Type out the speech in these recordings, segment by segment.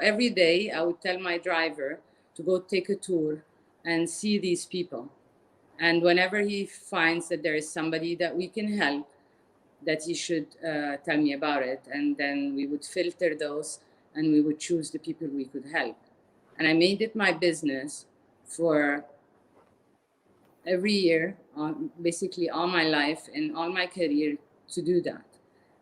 Every day I would tell my driver to go take a tour and see these people. And whenever he finds that there is somebody that we can help, that he should tell me about it. And then we would filter those and we would choose the people we could help. And I made it my business for every year, basically all my life and all my career, to do that.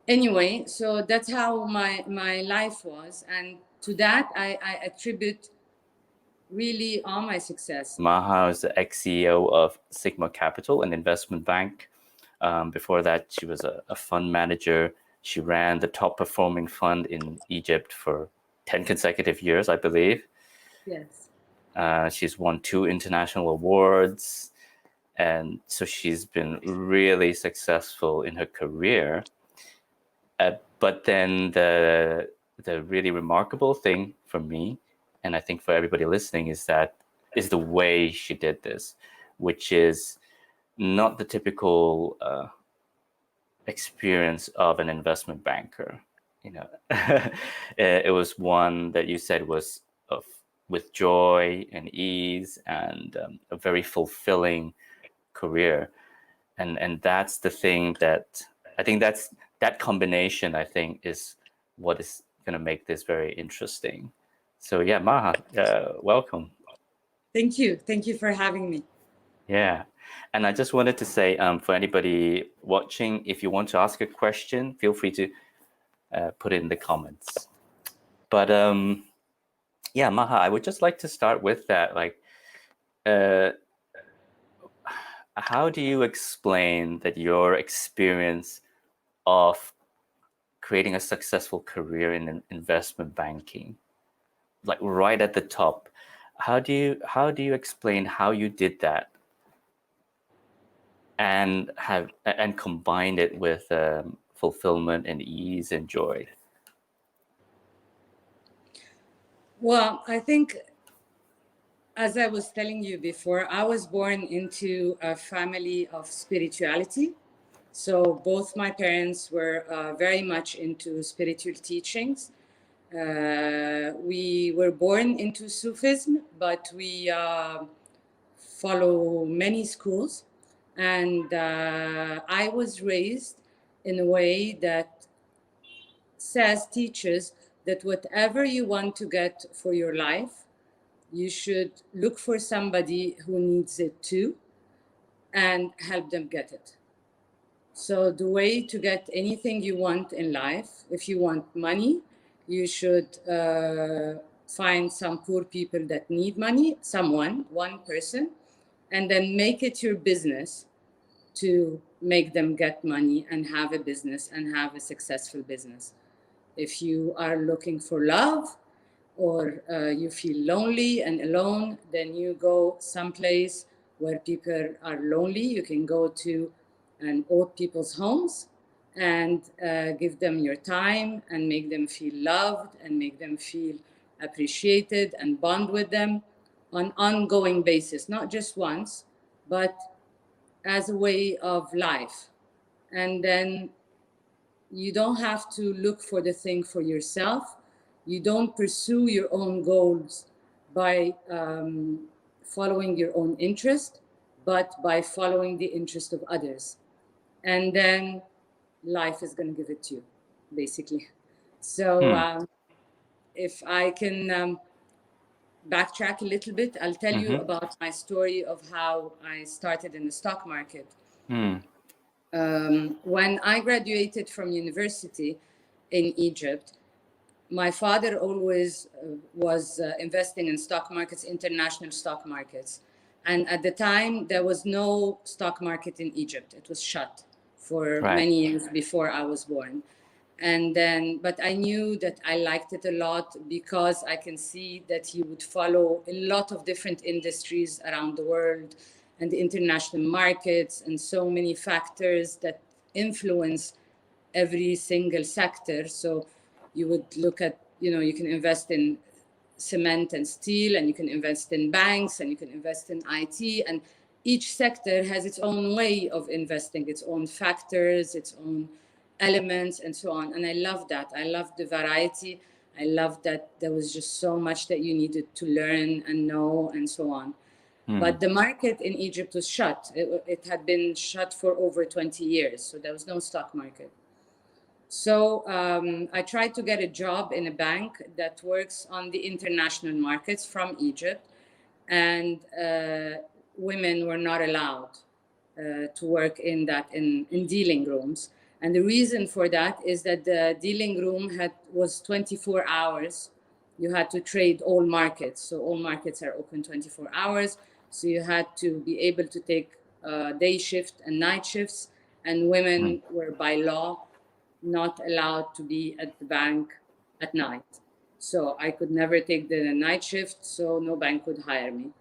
Anyway, so that's how my life was. And to that, I attribute really all my success. Maha is the ex-CEO of Sigma Capital, an investment bank. Before that, she was a fund manager. She ran the top performing fund in Egypt for 10 consecutive years, I believe. Yes. She's won 2 international awards. And so she's been really successful in her career. But then the really remarkable thing for me, and I think for everybody listening, is the way she did this, which is not the typical experience of an investment banker. It was one that you said was with joy and ease and a very fulfilling career, and that's the thing that I think that combination, I think, is what is going to make this very interesting. So yeah, Maha, welcome. Thank you for having me. Yeah, and I just wanted to say, for anybody watching, if you want to ask a question, feel free to put it in the comments. But yeah, Maha, I would just like to start with that. Like, how do you explain that your experience of creating a successful career in investment banking, like right at the top, how do you explain how you did that and combine it with fulfillment and ease and joy? Well, I think, as I was telling you before, I was born into a family of spirituality. So both my parents were very much into spiritual teachings. We were born into Sufism, but we follow many schools. And I was raised in a way that teaches that whatever you want to get for your life, you should look for somebody who needs it too and help them get it. So the way to get anything you want in life, if you want money, you should find some poor people that need money, one person, and then make it your business to make them get money and have a business and have a successful business. If you are looking for love, or you feel lonely and alone, then you go someplace where people are lonely. You can go to an old people's homes and give them your time and make them feel loved and make them feel appreciated and bond with them on an ongoing basis, not just once, but as a way of life. And then you don't have to look for the thing for yourself. You don't pursue your own goals by following your own interest, but by following the interest of others. And then life is going to give it to you, basically. So if I can backtrack a little bit, I'll tell you about my story of how I started in the stock market. When I graduated from university in Egypt, my father always was investing in stock markets, international stock markets. And at the time, there was no stock market in Egypt. It was shut for many years before I was born. And then, but I knew that I liked it a lot because I can see that he would follow a lot of different industries around the world and the international markets and so many factors that influence every single sector. So you would look at, you can invest in cement and steel, and you can invest in banks, and you can invest in IT. And each sector has its own way of investing, its own factors, its own elements, and so on. And I love that. I love the variety. I loved that there was just so much that you needed to learn and know and so on. But the market in Egypt was shut. It had been shut for over 20 years, so there was no stock market. So I tried to get a job in a bank that works on the international markets from Egypt, and women were not allowed to work in dealing rooms. And the reason for that is that the dealing room was 24 hours. You had to trade all markets. So all markets are open 24 hours. So you had to be able to take day shift and night shifts. And women were by law not allowed to be at the bank at night. So I could never take the night shift, so no bank would hire me.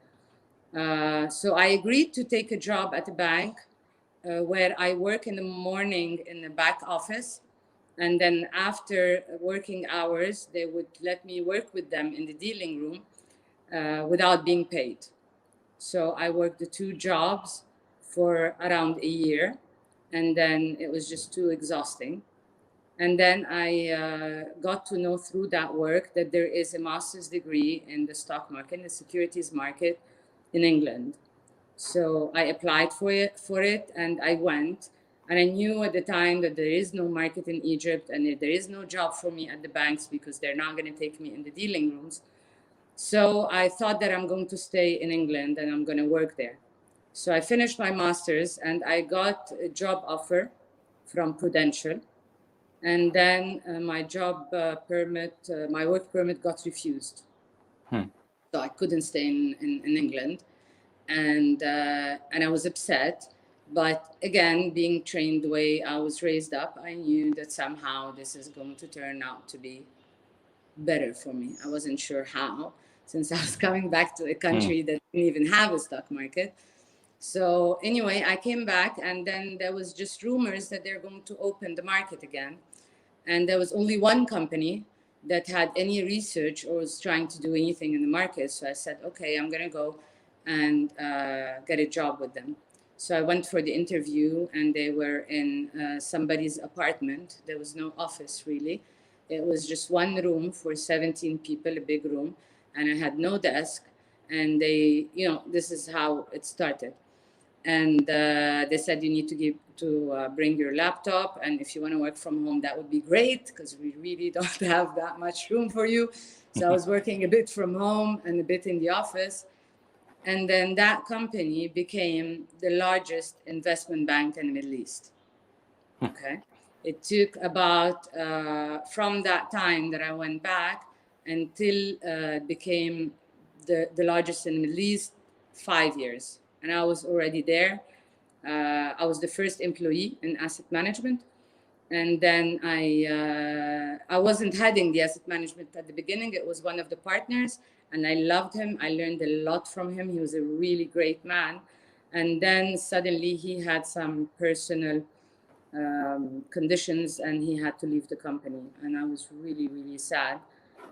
So I agreed to take a job at a bank where I work in the morning in the back office. And then after working hours, they would let me work with them in the dealing room without being paid. So I worked the two jobs for around a year. And then it was just too exhausting. And then I got to know through that work that there is a master's degree in the stock market, the securities market in England. So I applied for it and I went. And I knew at the time that there is no market in Egypt and there is no job for me at the banks because they're not going to take me in the dealing rooms. So I thought that I'm going to stay in England and I'm going to work there. So I finished my master's and I got a job offer from Prudential. And then my job permit, my work permit got refused. So I couldn't stay in England. And I was upset. But again, being trained the way I was raised up, I knew that somehow this is going to turn out to be better for me. I wasn't sure how, since I was coming back to a country that didn't even have a stock market. So anyway, I came back and then there was just rumors that they're going to open the market again. And there was only one company that had any research or was trying to do anything in the market. So I said, okay, I'm going to go and get a job with them. So I went for the interview and they were in somebody's apartment. There was no office really. It was just one room for 17 people, a big room. And I had no desk. And they, this is how it started. And they said you need to bring your laptop, and if you want to work from home, that would be great because we really don't have that much room for you. So I was working a bit from home and a bit in the office. And then that company became the largest investment bank in the Middle East. Okay. It took about, from that time that I went back until it became the largest in the Middle East, 5 years. And I was already there. I was the first employee in asset management. And then I wasn't heading the asset management at the beginning. It was one of the partners. And I loved him. I learned a lot from him. He was a really great man. And then suddenly he had some personal conditions and he had to leave the company. And I was really, really sad.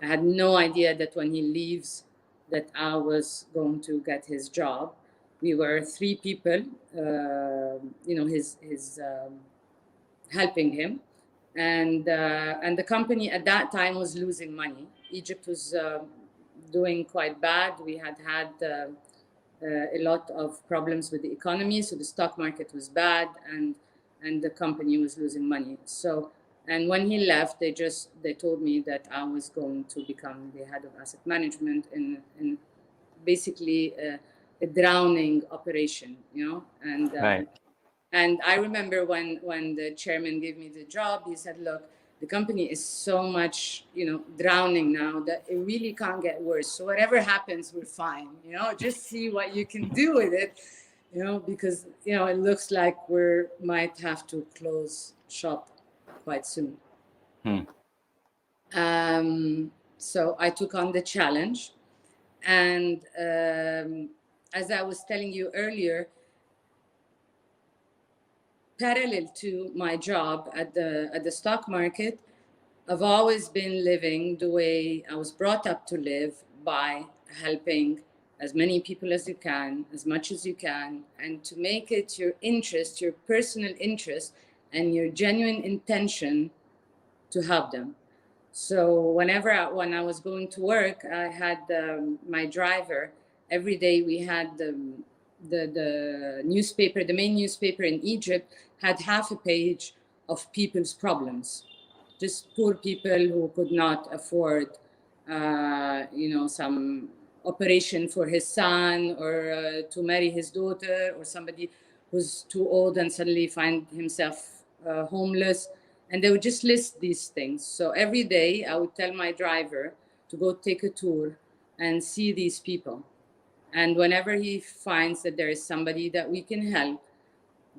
I had no idea that when he leaves that I was going to get his job. We were 3 people, his helping him. And the company at that time was losing money. Egypt was doing quite bad. We had a lot of problems with the economy. So the stock market was bad and the company was losing money. So, and when he left, they told me that I was going to become the head of asset management in basically a drowning operation, and Right. And I remember when the chairman gave me the job, he said, look, the company is so much, drowning now that it really can't get worse. So whatever happens, we're fine, just see what you can do with it, because, it looks like we might have to close shop quite soon. So I took on the challenge. And as I was telling you earlier, parallel to my job at the stock market, I've always been living the way I was brought up to live, by helping as many people as you can, as much as you can, and to make it your interest, your personal interest, and your genuine intention to help them. So when I was going to work, I had my driver. Every day we had the newspaper, the main newspaper in Egypt had half a page of people's problems, just poor people who could not afford, some operation for his son, or to marry his daughter, or somebody who's too old and suddenly find himself homeless. And they would just list these things. So every day I would tell my driver to go take a tour and see these people. And whenever he finds that there is somebody that we can help,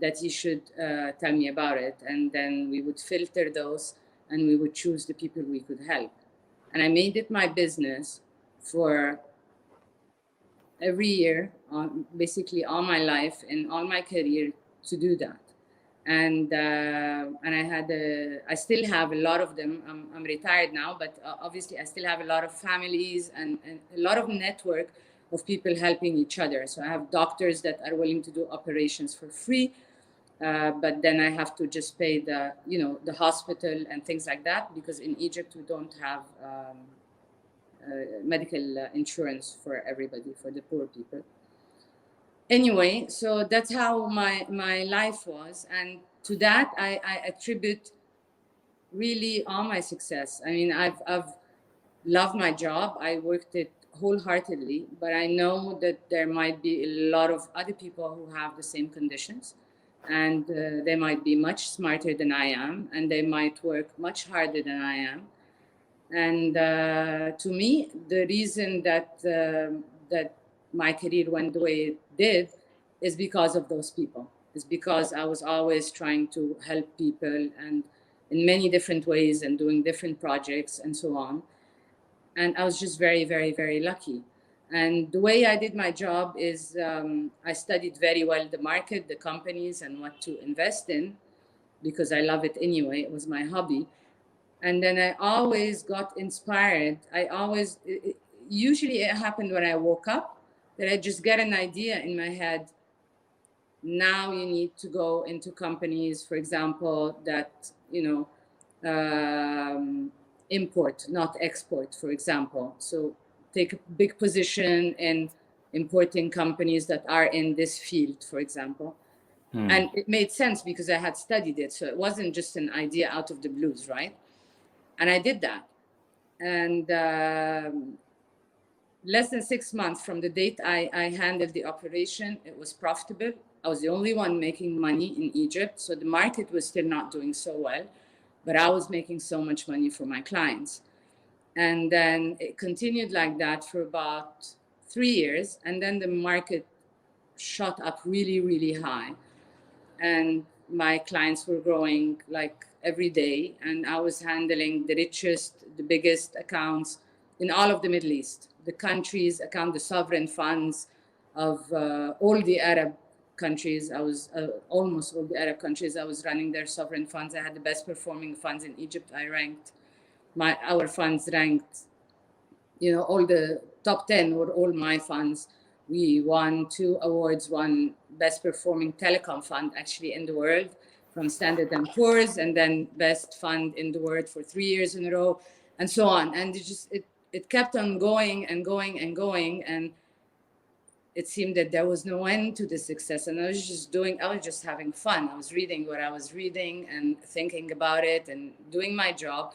that he should tell me about it. And then we would filter those and we would choose the people we could help. And I made it my business for every year, basically all my life and all my career, to do that. And I still have a lot of them. I'm retired now, but obviously I still have a lot of families and a lot of network of people helping each other. So I have doctors that are willing to do operations for free, but then I have to just pay the hospital and things like that, because in Egypt we don't have medical insurance for everybody, for the poor people. Anyway, so that's how my life was, and to that I attribute really all my success. I mean, I've loved my job. I worked it wholeheartedly, but I know that there might be a lot of other people who have the same conditions, and they might be much smarter than I am, and they might work much harder than I am. And to me, the reason that my career went the way it did is because of those people. It's because I was always trying to help people, and in many different ways, and doing different projects and so on. And I was just very, very, very lucky. And the way I did my job is I studied very well the market, the companies, and what to invest in, because I love it anyway. It was my hobby. And then I always got inspired. Usually it happened when I woke up, that I just get an idea in my head. Now you need to go into companies, for example, that, import, not export, for example. So take a big position in importing companies that are in this field, for example. And it made sense because I had studied it. So it wasn't just an idea out of the blues, right? And I did that. And less than 6 months from the date I handled the operation, it was profitable. I was the only one making money in Egypt. So the market was still not doing so well, but I was making so much money for my clients. And then it continued like that for about 3 years. And then the market shot up really, really high. And my clients were growing like every day. And I was handling the richest, the biggest accounts in all of the Middle East. The countries account, the sovereign funds of all the Arab countries. I was almost all the Arab countries. I was running their sovereign funds. I had the best performing funds in Egypt. Our funds ranked, all the top 10 were all my funds. We won 2 awards, one best performing telecom fund actually in the world from Standard & Poor's, and then best fund in the world for 3 years in a row, and so on. And it kept on going and going and going. And it seemed that there was no end to the success. And I was just having fun. I was reading what I was reading and thinking about it and doing my job.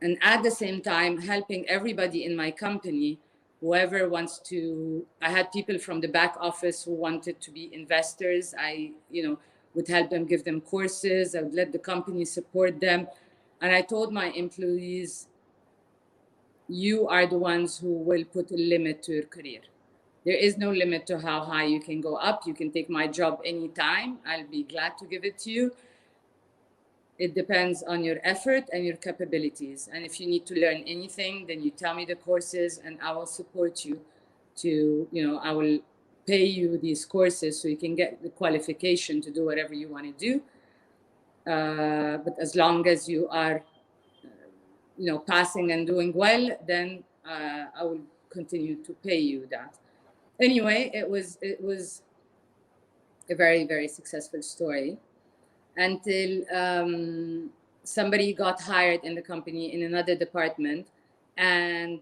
And at the same time, helping everybody in my company, whoever wants to. I had people from the back office who wanted to be investors. I, would help them, give them courses. I would let the company support them. And I told my employees, you are the ones who will put a limit to your career. There is no limit to how high you can go up. You can take my job anytime. I'll be glad to give it to you. It depends on your effort and your capabilities. And if you need to learn anything, then you tell me the courses and I will support you I will pay you these courses so you can get the qualification to do whatever you want to do. But as long as you are, passing and doing well, then I will continue to pay you that. Anyway, it was a very, very successful story until somebody got hired in the company in another department, and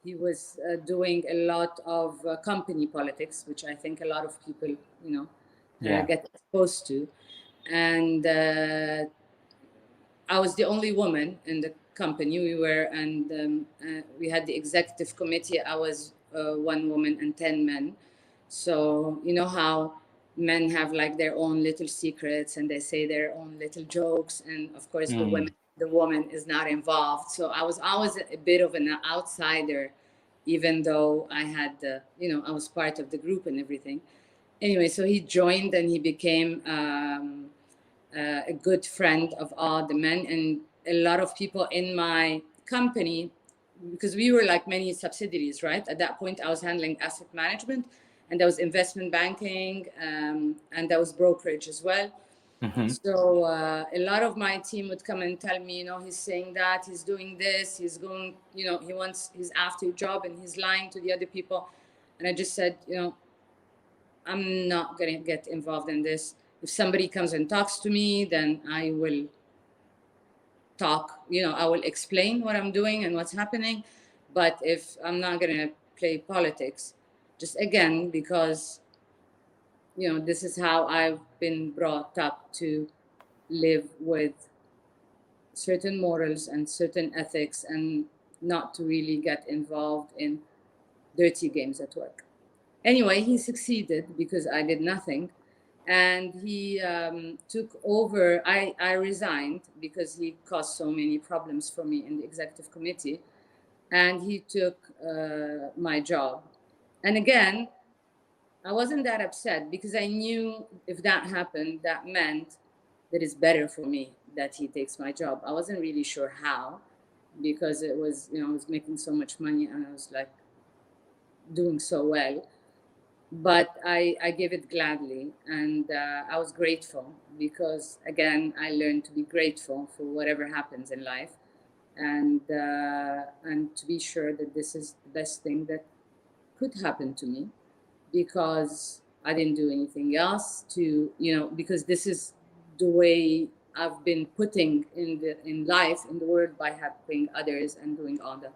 he was doing a lot of company politics, which I think a lot of people, get exposed to. And I was the only woman in the company. We had the executive committee. I was one woman and 10 men. So you know how men have like their own little secrets and they say their own little jokes, and of course the woman is not involved. So I was always a bit of an outsider, even though I had I was part of the group and everything. Anyway, so he joined and he became a good friend of all the men, and a lot of people in my company, because we were like many subsidiaries, right? At that point, I was handling asset management, and there was investment banking, and there was brokerage as well. So a lot of my team would come and tell me, he's saying that, he's doing this, he's going, he's after a job and he's lying to the other people. And I just said, I'm not going to get involved in this. If somebody comes and talks to me, then I will talk, I will explain what I'm doing and what's happening. But if I'm not going to play politics, just again, because, this is how I've been brought up to live with certain morals and certain ethics, and not to really get involved in dirty games at work. Anyway, he succeeded because I did nothing. And he took over. I resigned because he caused so many problems for me in the executive committee. And he took my job. And again, I wasn't that upset because I knew if that happened, that meant that it's better for me that he takes my job. I wasn't really sure how, because it was, I was making so much money and I was like doing so well. But I gave it gladly, and I was grateful because, again, I learned to be grateful for whatever happens in life, and to be sure that this is the best thing that could happen to me, because I didn't do anything else to, because this is the way I've been putting in life, in the world, by helping others and doing all that.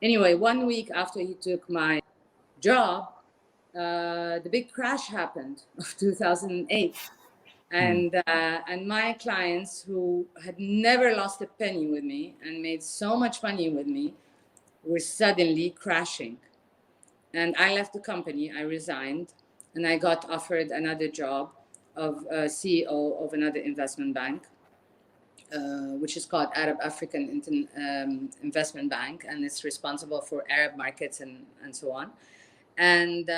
Anyway, 1 week after he took my job, the big crash happened of 2008, and my clients, who had never lost a penny with me and made so much money with me, were suddenly crashing. And I left the company. I resigned, and I got offered another job of CEO of another investment bank, which is called Arab African Investment Bank, and it's responsible for Arab markets and so on. And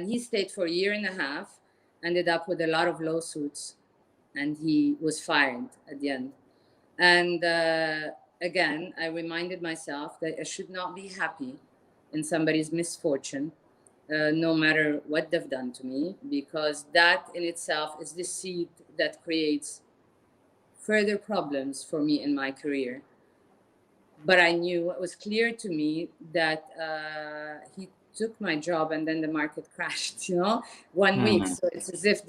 he stayed for a year and a half, ended up with a lot of lawsuits, and he was fired at the end. And again, I reminded myself that I should not be happy in somebody's misfortune, no matter what they've done to me, because that in itself is the seed that creates further problems for me in my career. But I knew, it was clear to me that he took my job and then the market crashed, 1 week. So it's as if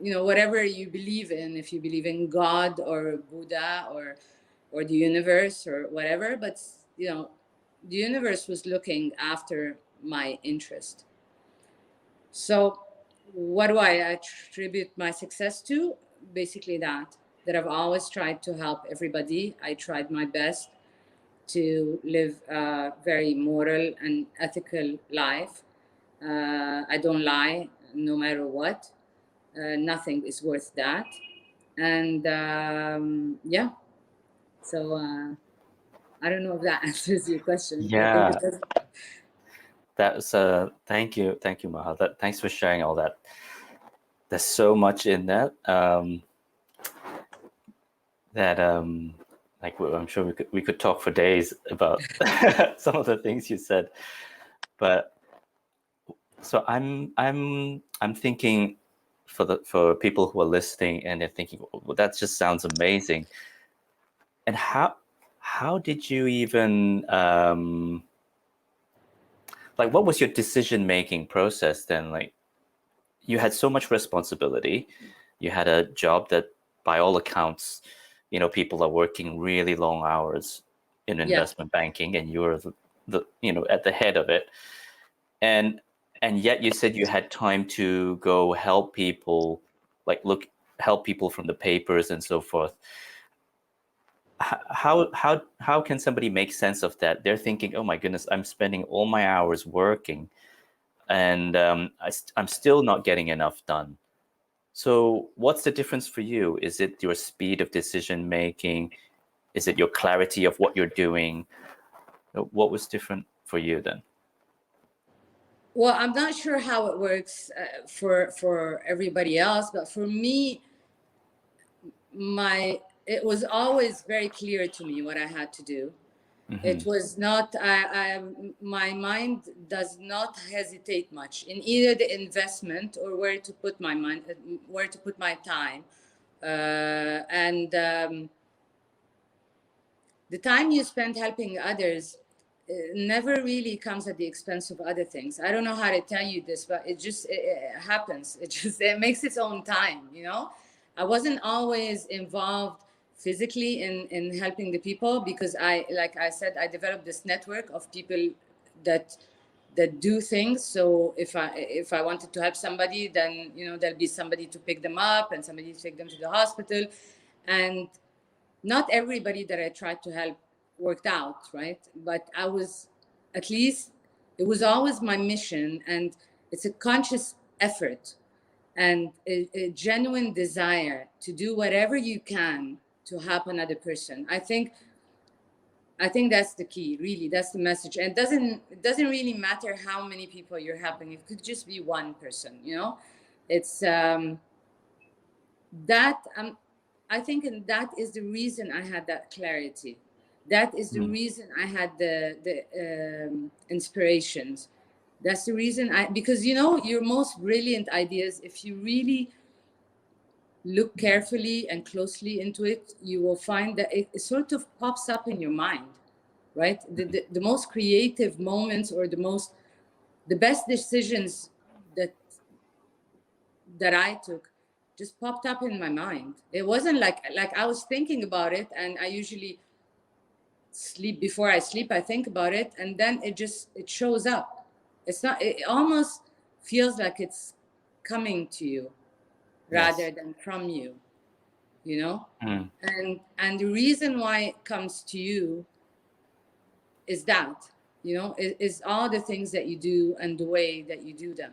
whatever you believe in, if you believe in God or Buddha or the universe or whatever, but the universe was looking after my interest. So what do I attribute my success to? Basically that I've always tried to help everybody. I tried my best to live a very moral and ethical life. I don't lie, no matter what. Nothing is worth that. And so I don't know if that answers your question. Yeah. That's thank you, Maha. Thanks for sharing all that. There's so much in that. Like, I'm sure we could talk for days about some of the things you said. But so I'm thinking, for people who are listening and they're thinking, well, that just sounds amazing. And how did you even like, what was your decision-making process then? Like, you had so much responsibility. You had a job that, by all accounts, people are working really long hours in investment banking, and you're the at the head of it, and yet you said you had time to go help people, like help people from the papers and so forth. How can somebody make sense of that? They're thinking, oh my goodness, I'm spending all my hours working, and I'm still not getting enough done. So what's the difference for you? Is it your speed of decision making? Is it your clarity of what you're doing? What was different for you then? Well, I'm not sure how it works for everybody else, but for me, it was always very clear to me what I had to do. Mm-hmm. It was not, my mind does not hesitate much in either the investment or where to put my mind, where to put my time. The time you spend helping others never really comes at the expense of other things. I don't know how to tell you this, but it happens. It makes its own time, I wasn't always involved physically in helping the people, because like I said, I developed this network of people that do things. So if I wanted to help somebody, then there'll be somebody to pick them up and somebody to take them to the hospital. And not everybody that I tried to help worked out, right? But I was, at least it was always my mission, and it's a conscious effort and a genuine desire to do whatever you can to help another person. I think that's the key, really. That's the message. And it doesn't really matter how many people you're helping. It could just be one person, It's I think, and that is the reason I had that clarity. That is the reason I had the inspirations. That's the reason because your most brilliant ideas, if you really look carefully and closely into it, you will find that it sort of pops up in your mind, right? The most creative moments, or the best decisions that I took just popped up in my mind. It wasn't like I was thinking about it, and I usually before I sleep, I think about it, and then it shows up. It almost feels like it's coming to you rather than from you, and the reason why it comes to you is that, is all the things that you do and the way that you do them.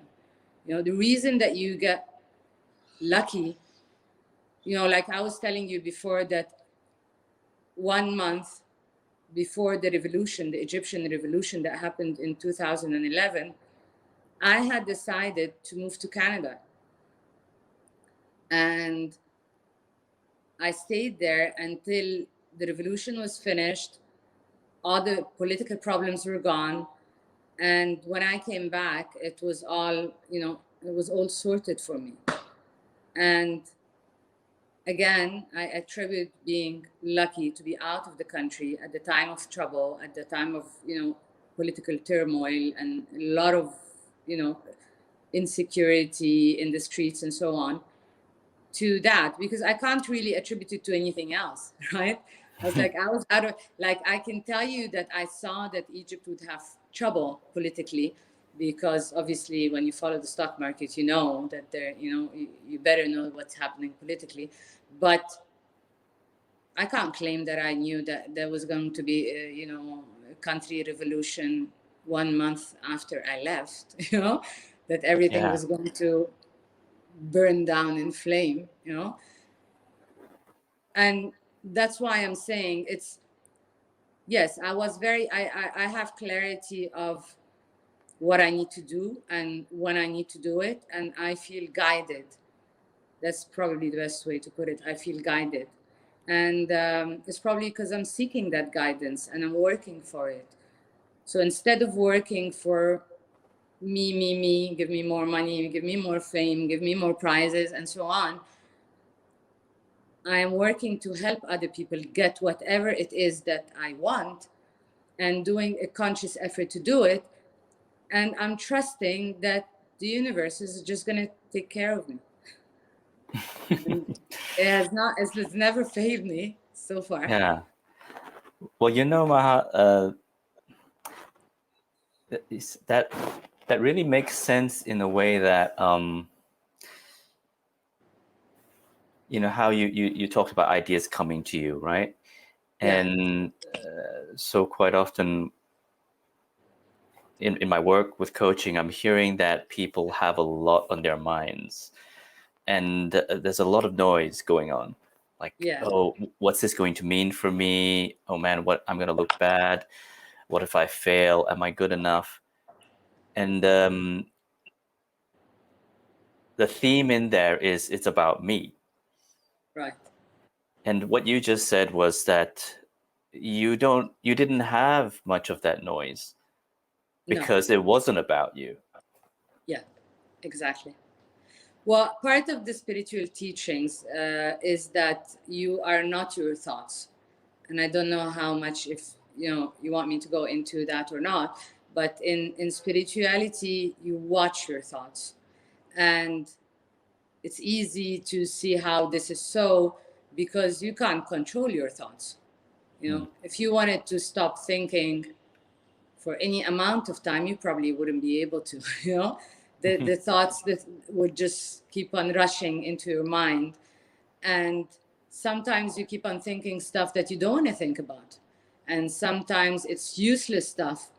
The reason that you get lucky, like I was telling you before, that 1 month before the revolution, the Egyptian revolution that happened in 2011, I had decided to move to Canada. And I stayed there until the revolution was finished. All the political problems were gone. And when I came back, it was all sorted for me. And again, I attribute being lucky to be out of the country at the time of trouble, at the time of, political turmoil and a lot of, insecurity in the streets and so on, to that, because I can't really attribute it to anything else, right? I was out of, I can tell you that I saw that Egypt would have trouble politically, because obviously when you follow the stock market, you know that there, you better know what's happening politically. But I can't claim that I knew that there was going to be a country revolution 1 month after I left, that everything was going to burn down in flame, and that's why I'm saying yes, I was I have clarity of what I need to do and when I need to do it, and I feel guided. That's probably the best way to put it. I feel guided, and it's probably because I'm seeking that guidance and I'm working for it. So instead of working for me, give me more money, give me more fame, give me more prizes, and so on, I am working to help other people get whatever it is that I want, and doing a conscious effort to do it. And I'm trusting that the universe is just going to take care of me. It's never failed me. so far. Yeah. Well, Maha, that really makes sense in a way that how you talked about ideas coming to you, right? Yeah. And so quite often in my work with coaching, I'm hearing that people have a lot on their minds, and there's a lot of noise going on. Like, Yeah. oh, what's this going to mean for me? Oh man, what, I'm going to look bad. What if I fail? Am I good enough? And the theme in there is it's about me. Right. And what you just said was that you didn't have much of that noise No. because it wasn't about you. Yeah, exactly. Well, part of the spiritual teachings is that you are not your thoughts. And I don't know how much, if you want me to go into that or not, but in spirituality, you watch your thoughts. And it's easy to see how this is so, because you can't control your thoughts. If you wanted to stop thinking for any amount of time, you probably wouldn't be able to. The thoughts that would just keep on rushing into your mind. And sometimes you keep on thinking stuff that you don't want to think about, and sometimes it's useless stuff,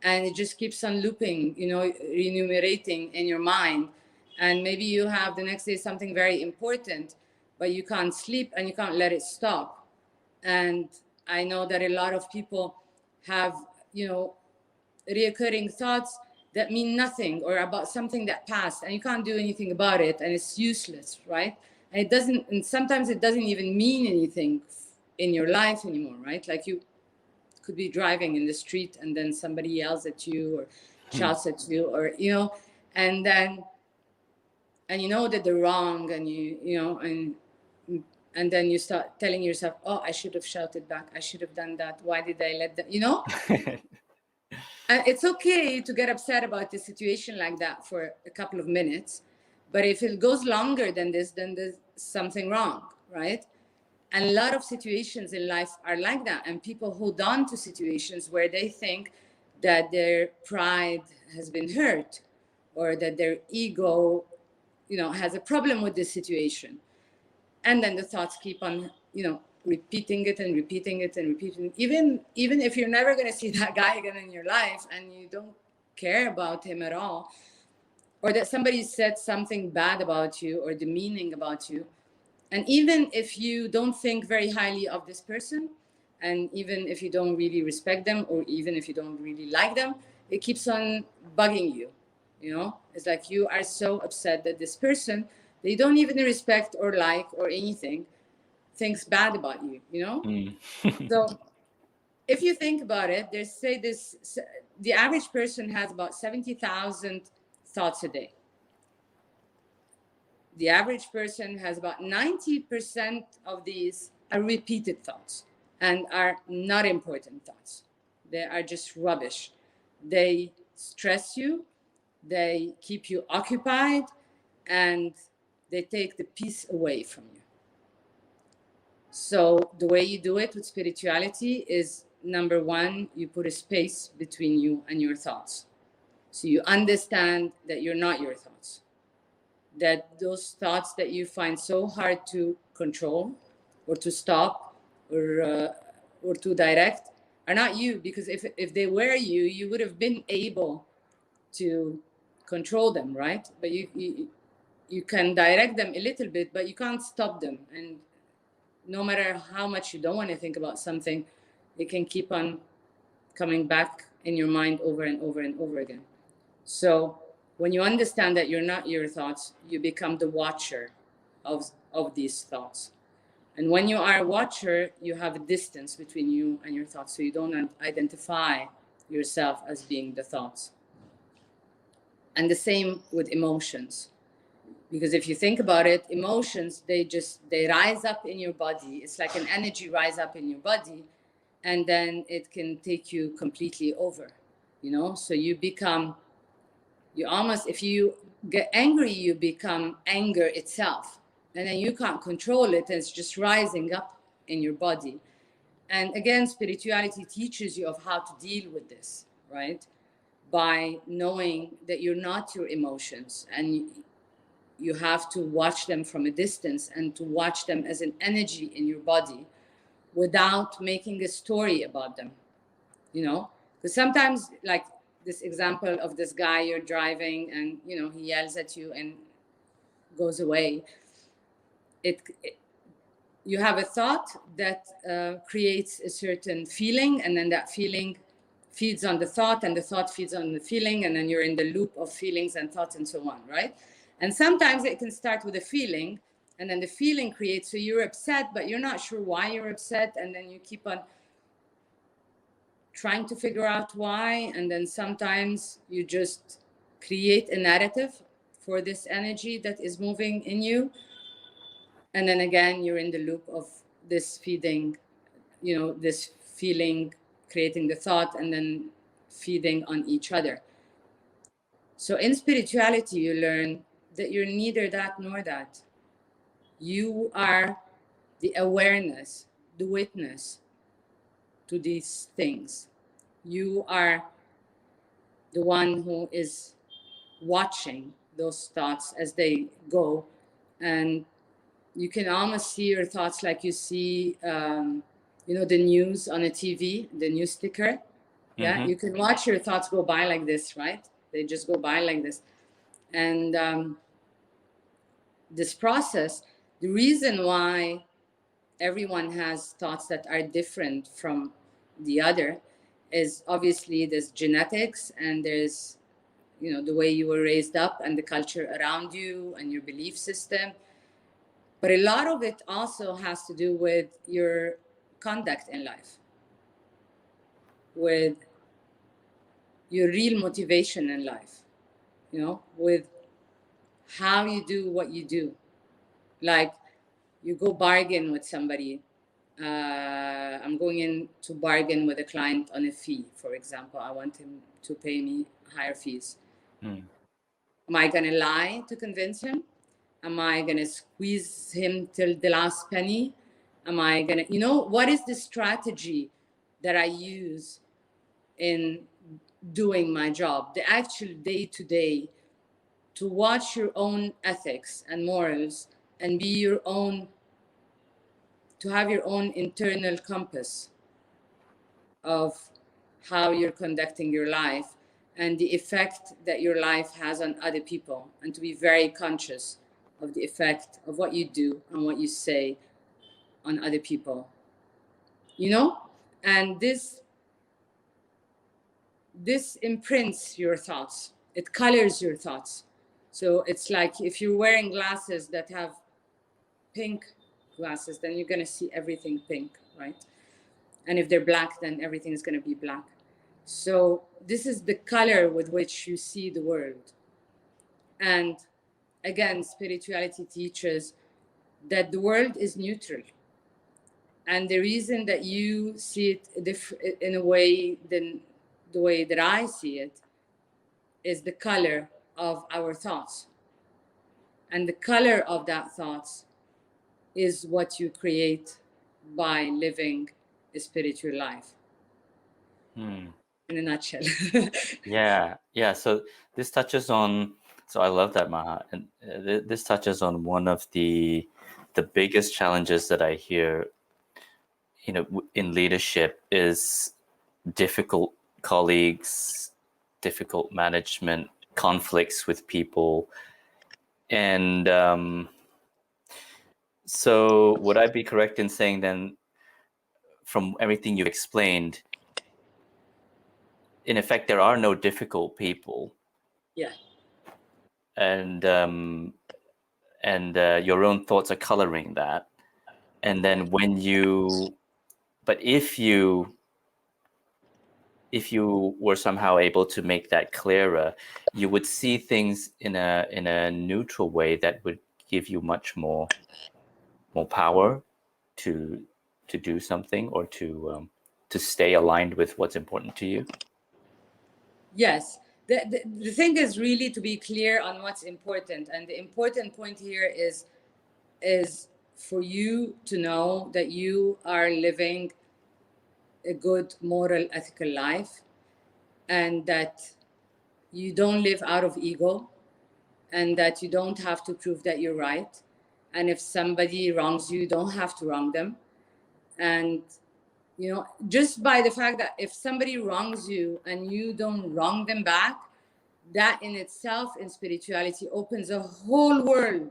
and it just keeps on looping, enumerating in your mind. And maybe you have the next day something very important, but you can't sleep and you can't let it stop. And I know that a lot of people have reoccurring thoughts that mean nothing, or about something that passed and you can't do anything about it, and it's useless, right? And it doesn't, and sometimes it doesn't even mean anything in your life anymore, right? Like, you could be driving in the street and then somebody yells at you or shouts at you, or and then and you know that they're wrong, and and then you start telling yourself, oh, I should have shouted back, I should have done that, why did I let them, And it's okay to get upset about the situation like that for a couple of minutes, but if it goes longer than this, then there's something wrong, right? And a lot of situations in life are like that, and people hold on to situations where they think that their pride has been hurt, or that their ego, has a problem with this situation. And then the thoughts keep on, repeating it and repeating it and repeating it. Even if you're never going to see that guy again in your life, and you don't care about him at all, or that somebody said something bad about you or demeaning about you, and even if you don't think very highly of this person, and even if you don't really respect them, or even if you don't really like them, it keeps on bugging you. It's like you are so upset that this person, they don't even respect or like or anything, thinks bad about you. So if you think about it, the average person has about 70,000 thoughts a day. The average person has about 90% of these are repeated thoughts, and are not important thoughts. They are just rubbish. They stress you, they keep you occupied, and they take the peace away from you. So the way you do it with spirituality is, number one, you put a space between you and your thoughts. So you understand that you're not your thoughts, that those thoughts that you find so hard to control or to stop, or to direct, are not you. Because if they were you, you would have been able to control them, right? But you can direct them a little bit, but you can't stop them. And no matter how much you don't want to think about something, it can keep on coming back in your mind over and over and over again. So when you understand that you're not your thoughts, you become the watcher of these thoughts. And when you are a watcher, you have a distance between you and your thoughts, so you don't identify yourself as being the thoughts. And the same with emotions. Because if you think about it, emotions, they rise up in your body. It's like an energy rise up in your body, and then it can take you completely over, So you almost, if you get angry, you become anger itself, and then you can't control it, and it's just rising up in your body. And again, spirituality teaches you of how to deal with this, right? By knowing that you're not your emotions, and you have to watch them from a distance and to watch them as an energy in your body without making a story about them, you know? Because sometimes, like this example of this guy, you're driving and, you know, he yells at you and goes away. You have a thought that creates a certain feeling, and then that feeling feeds on the thought, and the thought feeds on the feeling, and then you're in the loop of feelings and thoughts and so on, right? And sometimes it can start with a feeling, and then the feeling creates, so you're upset, but you're not sure why you're upset, and then you keep on trying to figure out why, and then sometimes you just create a narrative for this energy that is moving in you, and then again you're in the loop of this feeding, you know, this feeling creating the thought and then feeding on each other. So in spirituality you learn that you're neither that nor that. You are the awareness, the witness to these things. You are the one who is watching those thoughts as they go, and you can almost see your thoughts like you see, you know, the news on a TV, the news sticker. Yeah, you can watch your thoughts go by like this, right? They just go by like this. And this process, the reason why everyone has thoughts that are different from the other is obviously there's genetics, and there's, you know, the way you were raised up and the culture around you and your belief system. But a lot of it also has to do with your conduct in life, with your real motivation in life, you know, with how you do what you do. Like you go bargain with somebody. I'm going in to bargain with a client on a fee, for example. I want him to pay me higher fees. Am I going to lie to convince him? Am I going to squeeze him till the last penny? Am I going to, you know, what is the strategy that I use in doing my job, the actual day-to-day, to watch your own ethics and morals and be your own, to have your own internal compass of how you're conducting your life and the effect that your life has on other people, and to be very conscious of the effect of what you do and what you say on other people, you know? And this imprints your thoughts, it colors your thoughts. So it's like if you're wearing glasses that have pink glasses, then you're going to see everything pink, right? And if they're black, then everything is going to be black. So this is the color with which you see the world. And again, spirituality teaches that the world is neutral. And the reason that you see it in a way than the way that I see it is the color of our thoughts. And the color of that thoughts is what you create by living a spiritual life. In a nutshell. Yeah. So this touches on, so I love that, Maha. And this touches on one of the biggest challenges that I hear, you know, in leadership is difficult colleagues, difficult management, conflicts with people. And so would I be correct in saying then, from everything you've explained, in effect, there are no difficult people? Yeah. And your own thoughts are coloring that. And then but if you were somehow able to make that clearer, you would see things in a neutral way that would give you much more power to do something, or to stay aligned with what's important to you. Yes. The thing is really to be clear on what's important. And the important point here is for you to know that you are living a good, moral, ethical life, and that you don't live out of ego, and that you don't have to prove that you're right. And if somebody wrongs you, you don't have to wrong them. And, you know, just by the fact that if somebody wrongs you and you don't wrong them back, that in itself in spirituality opens a whole world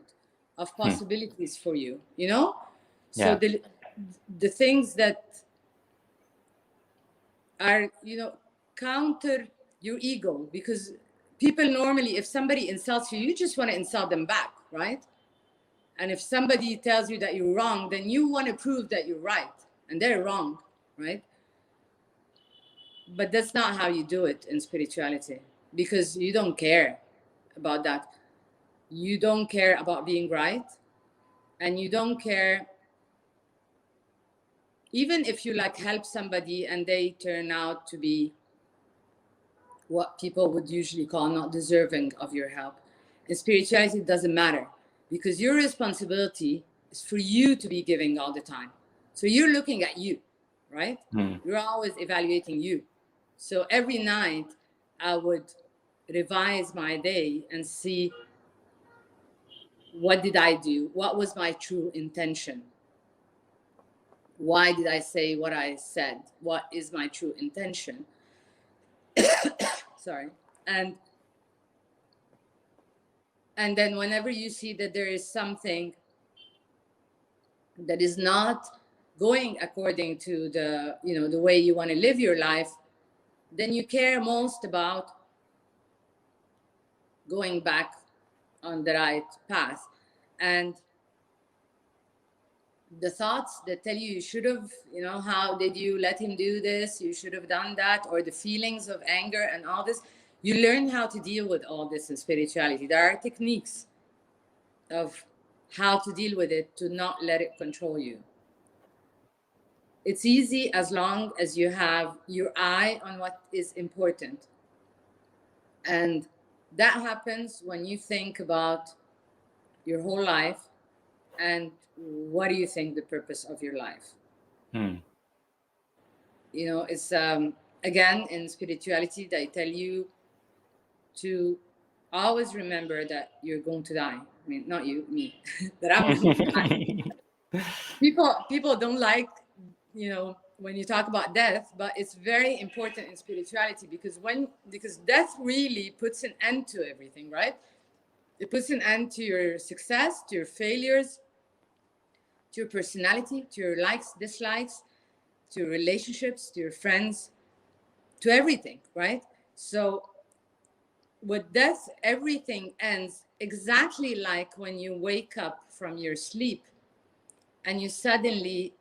of possibilities for you, you know? So the things that are, you know, counter your ego, because people normally, if somebody insults you, you just want to insult them back, right? And if somebody tells you that you're wrong, then you want to prove that you're right and they're wrong, right? But that's not how you do it in spirituality, because you don't care about that. You don't care about being right, and you don't care even if you like help somebody and they turn out to be what people would usually call not deserving of your help. In spirituality, it doesn't matter, because your responsibility is for you to be giving all the time. So you're looking at you, right? You're always evaluating you. So every night I would revise my day and see, what did I do? What was my true intention? Why did I say what I said? What is my true intention? Sorry. And then whenever you see that there is something that is not going according to the, you know, the way you want to live your life, then you care most about going back on the right path. And the thoughts that tell you should have, you know, how did you let him do this? You should have done that. Or the feelings of anger and all this, you learn how to deal with all this in spirituality. There are techniques of how to deal with it, to not let it control you. It's easy as long as you have your eye on what is important. And that happens when you think about your whole life and what do you think the purpose of your life. You know, it's again in spirituality they tell you to always remember that you're going to die. I mean, not you, me, that I'm going to die. People don't like, you know, when you talk about death, but it's very important in spirituality, because death really puts an end to everything, right? It puts an end to your success, to your failures, to your personality, to your likes, dislikes, to your relationships, to your friends, to everything, right? So with death, everything ends exactly like when you wake up from your sleep and you suddenly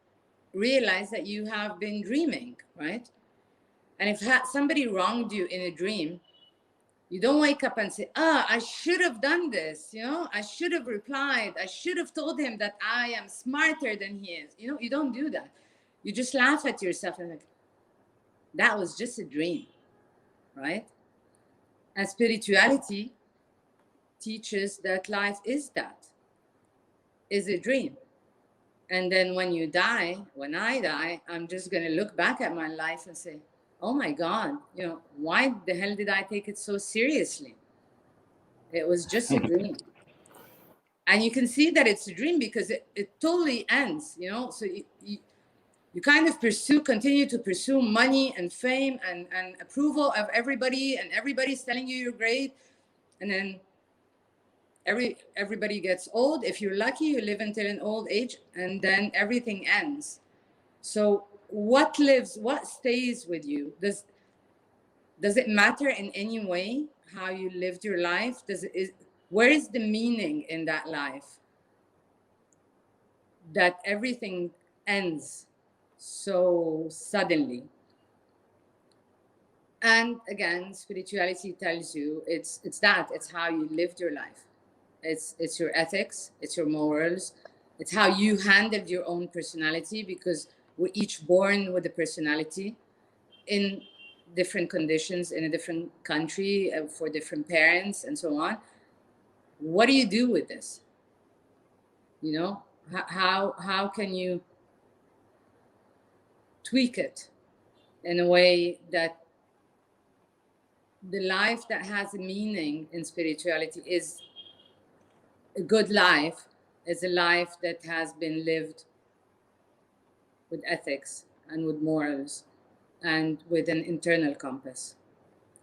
realize that you have been dreaming, right? And if somebody wronged you in a dream, you don't wake up and say, I should have done this, you know, I should have replied, I should have told him that I am smarter than he is. You know, you don't do that. You just laugh at yourself and like, that was just a dream, right? And spirituality teaches that life is a dream. And then when you die, when I die, I'm just going to look back at my life and say, oh my God, you know, why the hell did I take it so seriously? It was just a dream. And you can see that it's a dream because it totally ends, you know? So you kind of continue to pursue money and fame and approval of everybody, and everybody's telling you you're great. And then everybody gets old. If you're lucky, you live until an old age, and then everything ends. So what lives, what stays with you? Does it matter in any way how you lived your life? Where is the meaning in that life? That everything ends so suddenly. And again, spirituality tells you it's how you lived your life. It's your ethics, it's your morals, it's how you handled your own personality, because we're each born with a personality in different conditions, in a different country, for different parents and so on. What do you do with this? You know, How can you tweak it in a way that the life that has a meaning in spirituality is a good life, is a life that has been lived with ethics and with morals and with an internal compass.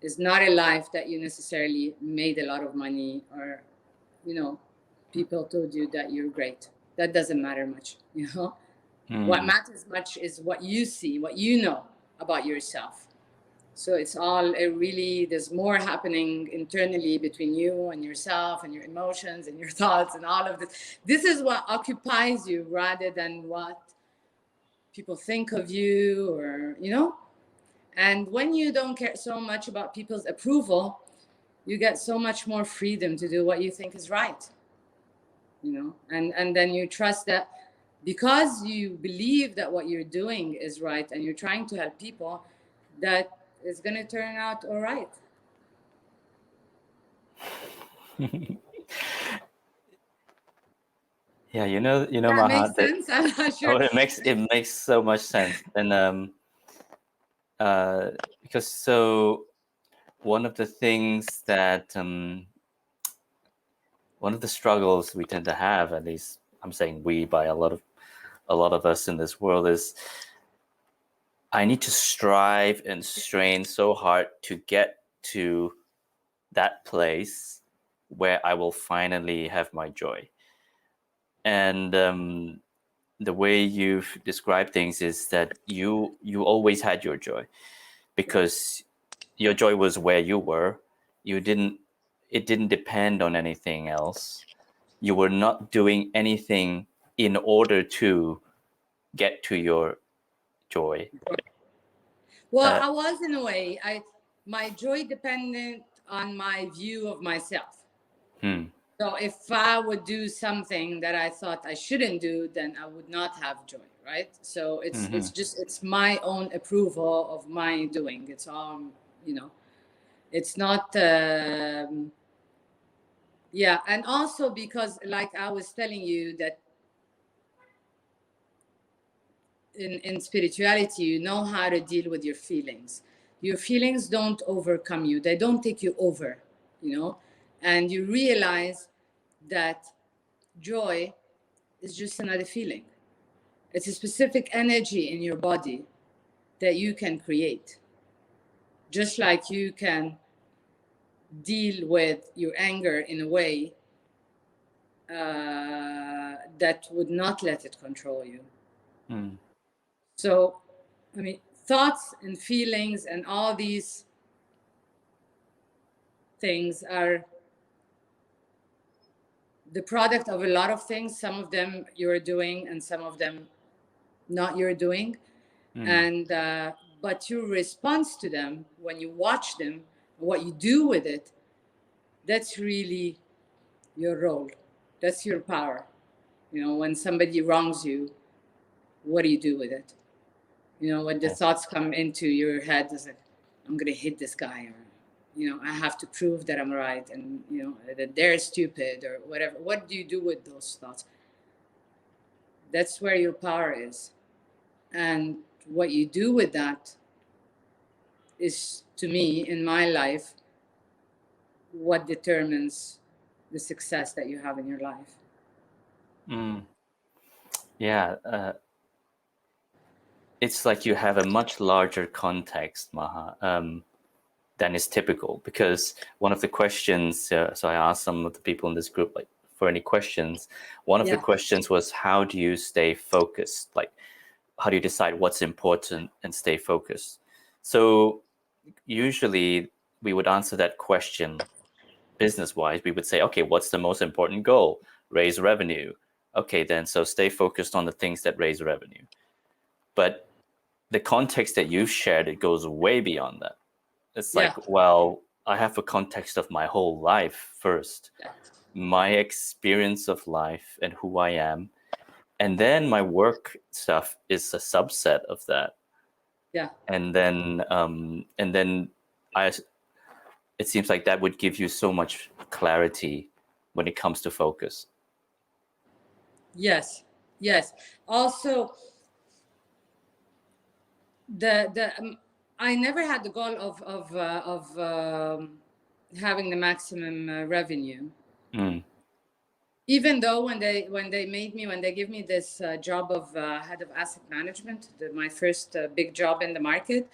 It's not a life that you necessarily made a lot of money, or, you know, people told you that you're great. That doesn't matter much, you know. What matters much is what you see, what you know about yourself. So it's all there's more happening internally between you and yourself and your emotions and your thoughts and all of this. This is what occupies you rather than what people think of you, or, you know. And when you don't care so much about people's approval, you get so much more freedom to do what you think is right, you know. And then you trust that because you believe that what you're doing is right and you're trying to help people, that it's going to turn out all right. Yeah, you know, That Maha, makes sense. I'm not sure. oh, it makes so much sense. And because so one of the things that one of the struggles we tend to have, at least I'm saying we, by a lot of us in this world, is I need to strive and strain so hard to get to that place where I will finally have my joy. And the way you've described things is that you always had your joy, because your joy was where you were. It didn't depend on anything else. You were not doing anything in order to get to your joy. Well, I was, in a way. My joy depended on my view of myself. So if I would do something that I thought I shouldn't do, then I would not have joy, right? So it's my own approval of my doing. It's all, you know. It's not. Yeah, and also because, like I was telling you, that in spirituality, you know how to deal with your feelings. Your feelings don't overcome you. They don't take you over, you know. And you realize that joy is just another feeling. It's a specific energy in your body that you can create. Just like you can deal with your anger in a way that would not let it control you. So, I mean, thoughts and feelings and all these things are the product of a lot of things. Some of them you're doing and some of them not you're doing. And but your response to them, when you watch them, what you do with it, that's really your role. That's your power. You know, when somebody wrongs you, what do you do with it? You know, when the thoughts come into your head, is like, I'm gonna hit this guy, or, you know, I have to prove that I'm right, and, you know, that they're stupid or whatever. What do you do with those thoughts? That's where your power is. And what you do with that is, to me, in my life, what determines the success that you have in your life. Yeah, it's like you have a much larger context, Maha, than is typical. Because one of the questions, so I asked some of the people in this group, like, for any questions. One of the questions was, how do you stay focused? Like, how do you decide what's important and stay focused? So usually we would answer that question business-wise. We would say, okay, what's the most important goal? Raise revenue. Okay, then, so stay focused on the things that raise revenue. But the context that you've shared, it goes way beyond that. It's like, well, I have a context of my whole life first, my experience of life and who I am. And then my work stuff is a subset of that. Yeah. And then it seems like that would give you so much clarity when it comes to focus. Yes. Yes. Also, I never had the goal of having the maximum revenue. Even though when they give me this job of head of asset management, my first big job in the market,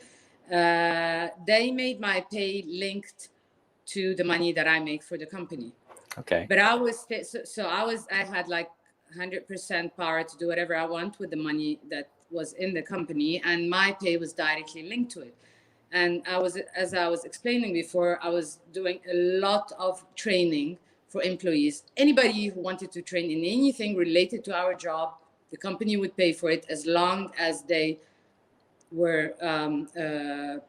they made my pay linked to the money that I make for the company. Okay. But I was I had like 100% power to do whatever I want with the money that was in the company, and my pay was directly linked to it. And as I was explaining before, I was doing a lot of training for employees. Anybody who wanted to train in anything related to our job, the company would pay for it as long as they were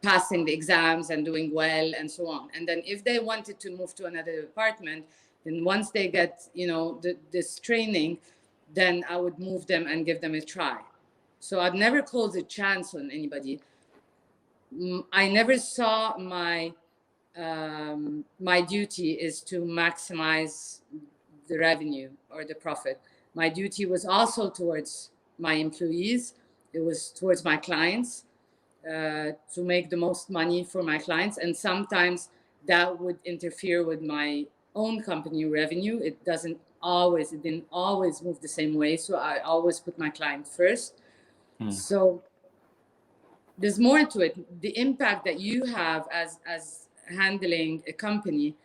passing the exams and doing well and so on. And then if they wanted to move to another department, then once they get, this training, then I would move them and give them a try. So I'd never close a chance on anybody. I never saw my duty is to maximize the revenue or the profit. My duty was also towards my employees. It was towards my clients, to make the most money for my clients. And sometimes that would interfere with my own company revenue. It didn't always move the same way. So I always put my client first. So there's more to it. The impact that you have as handling a company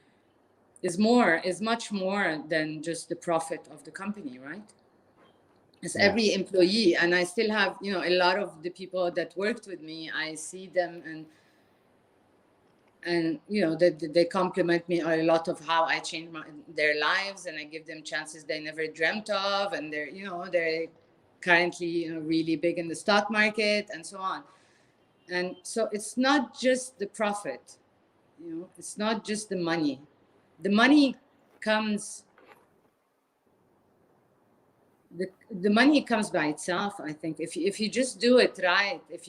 is much more than just the profit of the company, right? It's every employee. And I still have, a lot of the people that worked with me, I see them and they compliment me a lot of how I changed their lives, and I give them chances they never dreamt of, and they're currently really big in the stock market and so on. And so it's not just the profit, it's not just the money. The money comes, the money comes by itself. I think if you just do it right, if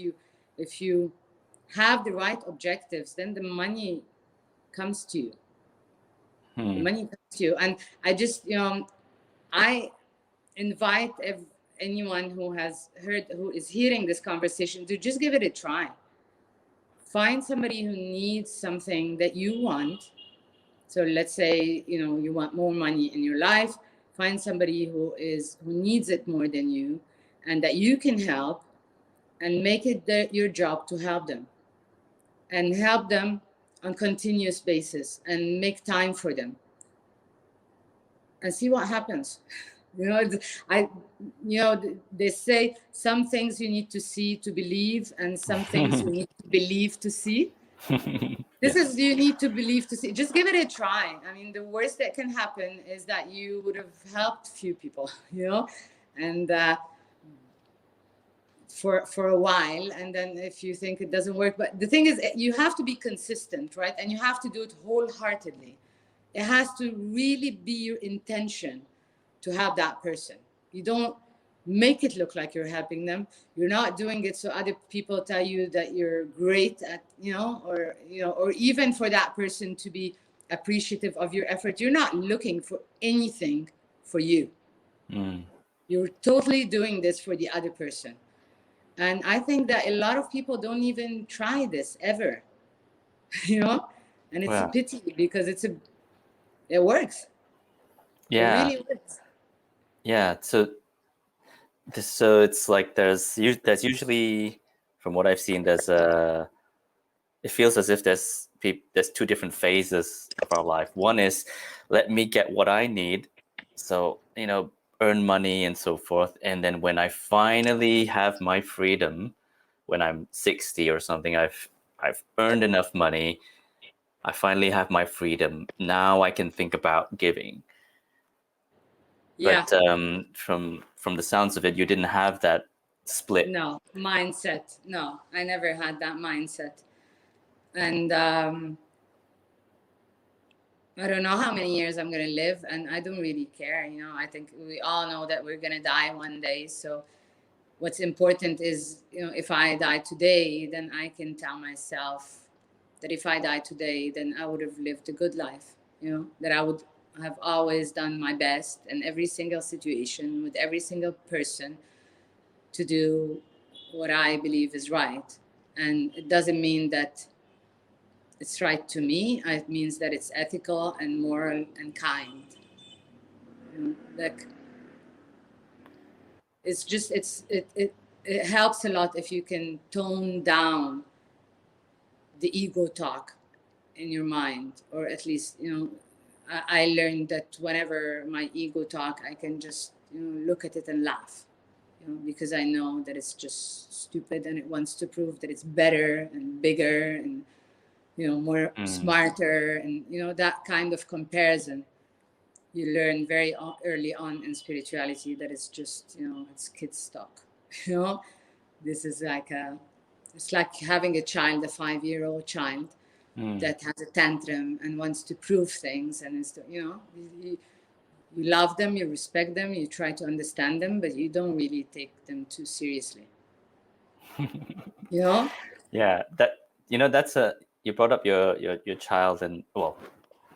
you have the right objectives, then the money comes to you. The money comes to you. And I just, I invite anyone who is hearing this conversation to just give it a try. Find somebody who needs something that you want. So let's say, you want more money in your life. Find somebody who needs it more than you, and that you can help, and make it your job to help them, and help them on continuous basis, and make time for them, and see what happens. They say some things you need to see to believe, and some things you need to believe to see. You need to believe to see. Just give it a try. I mean, the worst that can happen is that you would have helped few people, and for a while, and then if you think it doesn't work. But the thing is, you have to be consistent, right? And you have to do it wholeheartedly. It has to really be your intention to help that person. You don't make it look like you're helping them. You're not doing it so other people tell you that you're great at, or even for that person to be appreciative of your effort. You're not looking for anything for you. You're totally doing this for the other person. And I think that a lot of people don't even try this ever, and it's a pity, because it works. Yeah. It really works. Yeah. So it's like there's usually, from what I've seen, it feels as if there's two different phases of our life. One is, let me get what I need, so earn money and so forth, and then when I finally have my freedom, when I'm 60 or something, I've earned enough money, I finally have my freedom, now I can think about giving. Yeah. But from the sounds of it, you didn't have that split. No mindset. No, I never had that mindset. And I don't know how many years I'm going to live, and I don't really care. I think we all know that we're going to die one day. So what's important is, if I die today, then I can tell myself that if I die today, then I would have lived a good life, that have always done my best in every single situation with every single person to do what I believe is right. And it doesn't mean that it's right to me. It means that it's ethical and moral and kind. Like, it's just, it helps a lot if you can tone down the ego talk in your mind, or at least, I learned that whenever my ego talk, I can just, look at it and laugh, because I know that it's just stupid and it wants to prove that it's better and bigger and, more smarter, and, that kind of comparison. You learn very early on in spirituality that it's just, it's kids talk. This is like it's like having a child, a 5-year-old child that has a tantrum and wants to prove things, and it's, you love them, you respect them, you try to understand them, but you don't really take them too seriously. Yeah, that's you brought up your child, and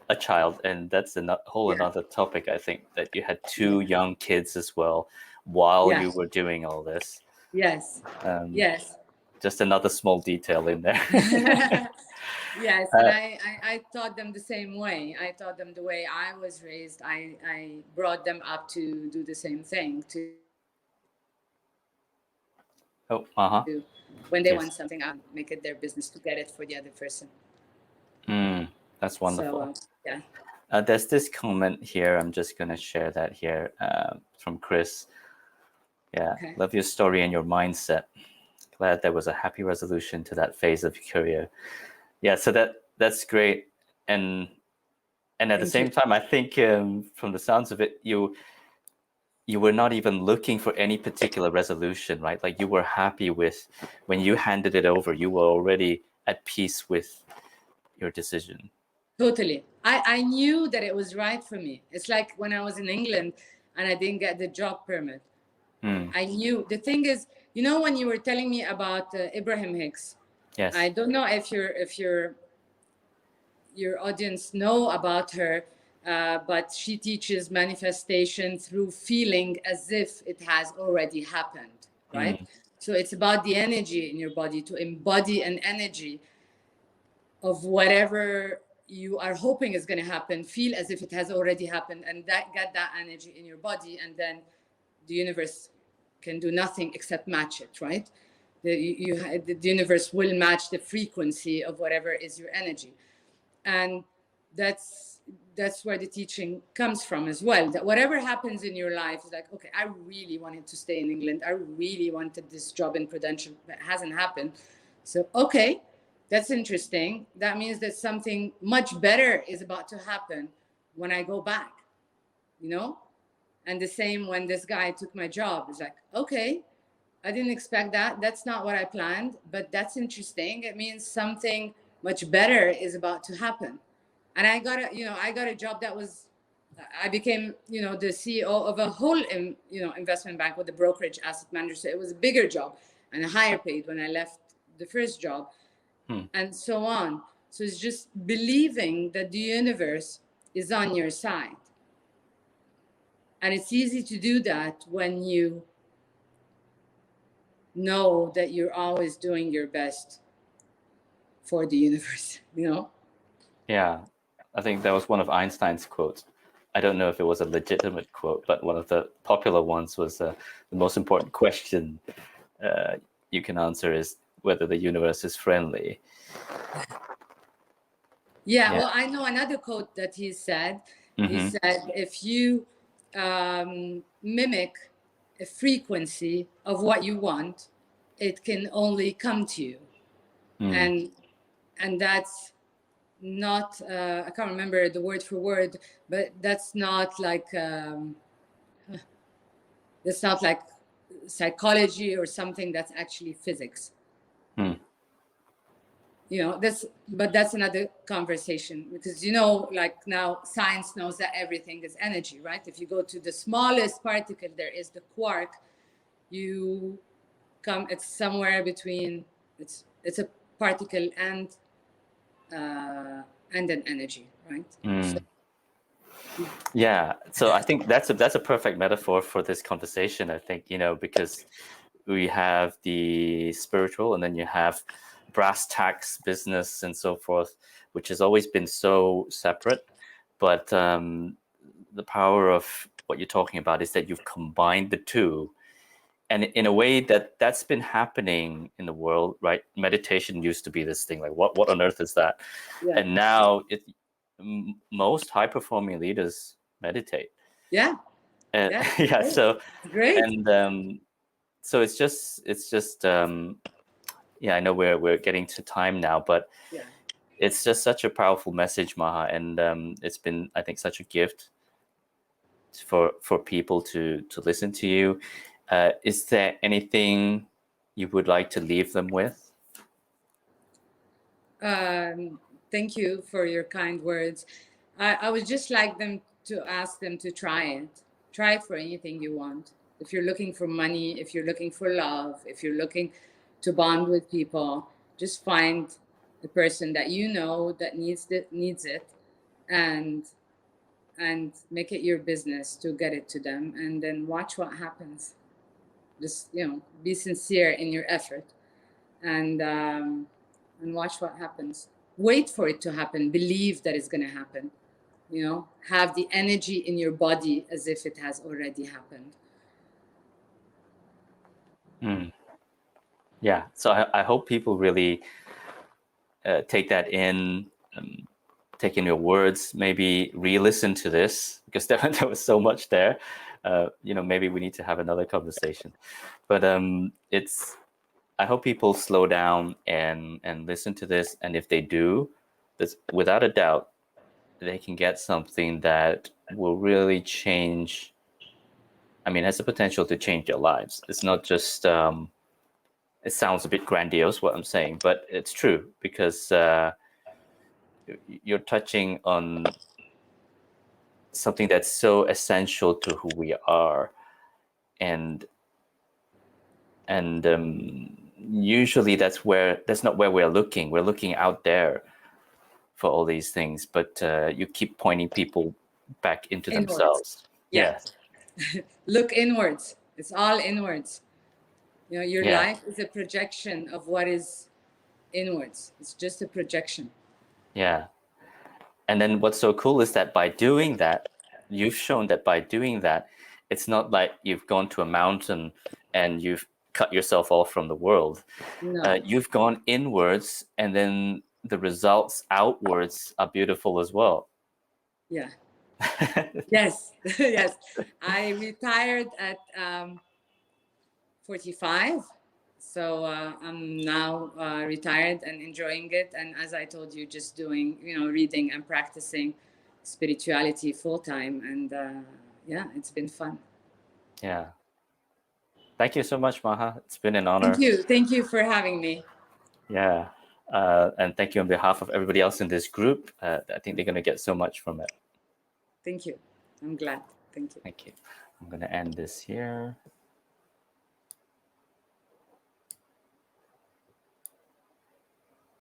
a child, and that's a whole another topic. I think that you had 2 young kids as well while you were doing all this. Yes. Yes. Just another small detail in there. Yes, and I taught them the same way. I taught them the way I was raised. I brought them up to do the same thing. When they want something, I'll make it their business to get it for the other person. That's wonderful. So, yeah. There's this comment here. I'm just going to share that here from Chris. Yeah, okay. Love your story and your mindset. Glad there was a happy resolution to that phase of your career. Yeah, so that's great. And at the same time, I think from the sounds of it, you were not even looking for any particular resolution, right? Like, you were happy with, when you handed it over, you were already at peace with your decision. Totally. I knew that it was right for me. It's like when I was in England and I didn't get the job permit. I knew. The thing is, when you were telling me about Ibrahim Hicks, yes. I don't know if your audience know about her, but she teaches manifestation through feeling as if it has already happened, right? So it's about the energy in your body, to embody an energy of whatever you are hoping is going to happen. Feel as if it has already happened, and get that energy in your body, and then the universe can do nothing except match it, right? The universe will match the frequency of whatever is your energy. And that's where the teaching comes from as well, that whatever happens in your life is like, okay, I really wanted to stay in England, I really wanted this job in Prudential, but it hasn't happened. So, okay, that's interesting. That means that something much better is about to happen when I go back, And the same when this guy took my job. It's like, okay, I didn't expect that. That's not what I planned, but that's interesting. It means something much better is about to happen. And I got a job that was, I became, the CEO of a whole, investment bank with a brokerage asset manager. So it was a bigger job and a higher paid when I left the first job, and so on. So it's just believing that the universe is on your side. And it's easy to do that when you know that you're always doing your best for the universe, Yeah, I think that was one of Einstein's quotes. I don't know if it was a legitimate quote, but one of the popular ones was the most important question you can answer is whether the universe is friendly. Yeah, well, I know another quote that he said. He said, if you mimic a frequency of what you want, it can only come to you. And that's not, I can't remember the word for word, but that's not like psychology or something. That's actually physics. But that's another conversation, because like now science knows that everything is energy, right? If you go to the smallest particle, there is the quark. It's somewhere between, it's a particle and an energy, right? Yeah. So I think that's a perfect metaphor for this conversation. I think, because we have the spiritual and then you have brass tacks business and so forth, which has always been so separate. But the power of what you're talking about is that you've combined the two. And in a way that's been happening in the world, right? Meditation used to be this thing like, what on earth is that? Yeah. And now most high performing leaders meditate. Yeah. And Yeah. yeah, Great. so Great. and so it's just yeah, I know we're getting to time now, but Yeah. it's just such a powerful message, Maha, and it's been, I think, such a gift for people to listen to you. Is there anything you would like to leave them with? Thank you for your kind words. I would just like them to ask them to try it. Try for anything you want. If you're looking for money, if you're looking for love, if you're looking to bond with people, just find the person that you know that needs it, and make it your business to get it to them, and then watch what happens. Just be sincere in your effort, and watch what happens. Wait for it to happen. Believe that it's going to happen. Have the energy in your body as if it has already happened. Yeah, so I hope people really take that in, take in your words, maybe re-listen to this, because there was so much there. Maybe we need to have another conversation. But I hope people slow down and listen to this, and if they do, this, without a doubt, they can get something that will really change. I mean, has the potential to change their lives. It's not just. It sounds a bit grandiose what I'm saying, but it's true, because you're touching on something that's so essential to who we are, and usually that's not where we're looking. We're looking out there for all these things, but you keep pointing people back into Inwards. themselves. Yeah. Yeah. Look inwards. It's all inwards. Your Yeah. life is a projection of what is inwards. It's just a projection. Yeah. And then what's so cool is that by doing that, you've shown that by doing that, it's not like you've gone to a mountain and you've cut yourself off from the world. No. You've gone inwards, and then the results outwards are beautiful as well. Yeah. Yes. Yes. I retired at 45. So I'm now retired and enjoying it. And as I told you, just doing, reading and practicing spirituality full time. And yeah, it's been fun. Yeah. Thank you so much, Maha. It's been an honor. Thank you. Thank you for having me. Yeah. And thank you on behalf of everybody else in this group. I think they're going to get so much from it. Thank you. I'm glad. Thank you. Thank you. I'm going to end this here.